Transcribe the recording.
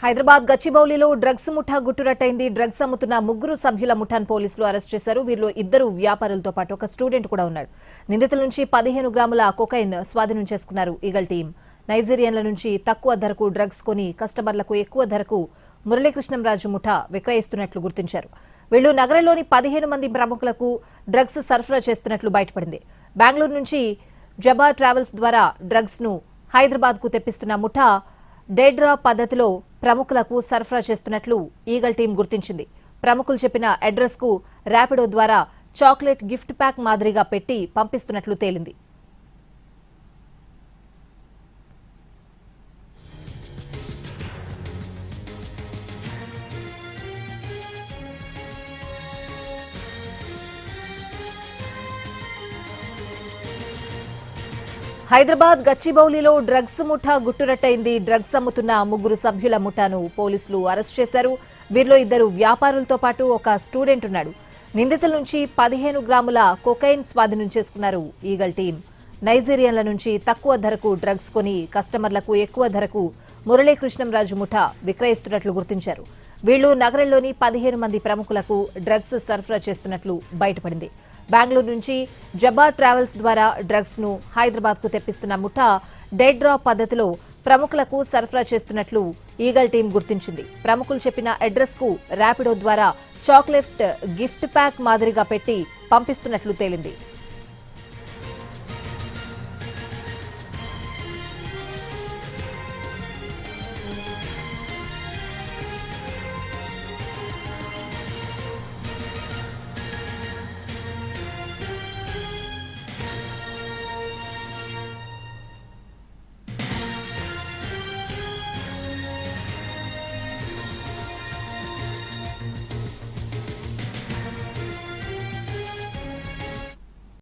Hyderabad గచ్చిబౌలిలో drugs ముఠా గుట్టురట్టయింది. Drugs అమ్ముతున్న ముగ్గురు సభ్యుల ముఠాను పోలీసులు అరెస్ట్ చేశారు. వీరిలో ఇద్దరు వ్యాపారులతో పాటు ఒక స్టూడెంట్ కూడా ఉన్నాడు. నిందితుల నుంచి 15 గ్రాముల కొకైన్ స్వాధీనం చేసుకున్నారు ఈగల్ టీం. నైజీరియన్ల నుంచి తక్కువ ధరకు డ్రగ్స్ కొని కస్టమర్లకు ఎక్కువ ధరకు మురళీకృష్ణంరాజు ముఠా విక్రయిస్తున్నట్లు గుర్తించారు. వీళ్లు నగరంలోని 15 మంది ప్రముఖులకు డ్రగ్స్ సరఫరా చేస్తున్నట్లు బయటపడింది. బెంగళూరు నుంచి జబా ట్రావెల్స్ ద్వారా డ్రగ్స్ ను హైదరాబాద్ కు తెప్పిస్తున్న ముఠా డేడ్రా పద్ధతిలో ప్రముఖులకు సరఫరా చేస్తున్నట్లు ఈగల్ టీం గుర్తించింది. ప్రముఖులు చెప్పిన అడ్రస్ కు ర్యాపిడో ద్వారా చాక్లెట్ గిఫ్ట్ ప్యాక్ మాదిరిగా పెట్టి పంపిస్తున్నట్లు తేలింది. హైదరాబాద్ గచ్చిబౌలిలో డ్రగ్స్ ముఠా గుట్టురట్టయింది. డ్రగ్స్ అమ్ముతున్న ముగ్గురు సభ్యుల ముఠాను పోలీసులు అరెస్ట్ చేశారు. వీరిలో ఇద్దరు వ్యాపారులతో పాటు ఒక స్టూడెంట్ ఉన్నాడు. నిందితుల నుంచి 15 గ్రాముల కొకైన్ స్వాధీనం చేసుకున్నారు ఈగల్ టీం. నైజీరియన్ల నుంచి తక్కువ ధరకు డ్రగ్స్ కొని కస్టమర్లకు ఎక్కువ ధరకు మురళీకృష్ణంరాజు ముఠా విక్రయిస్తున్నట్లు గుర్తించారు. వీళ్లు నగరంలోని 15 మంది ప్రముఖులకు డ్రగ్స్ సరఫరా చేస్తున్నట్లు బయటపడింది. బెంగళూరు నుంచి జబా ట్రావెల్స్ ద్వారా డ్రగ్స్ ను హైదరాబాద్ కు తెప్పిస్తున్న ముఠా డేడ్రా పద్ధతిలో ప్రముఖులకు సరఫరా చేస్తున్నట్లు ఈగల్ టీం గుర్తించింది. ప్రముఖులు చెప్పిన అడ్రస్ కు ర్యాపిడో ద్వారా చాక్లెట్ గిఫ్ట్ ప్యాక్ మాదిరిగా పెట్టి పంపిస్తున్నట్లు తేలింది.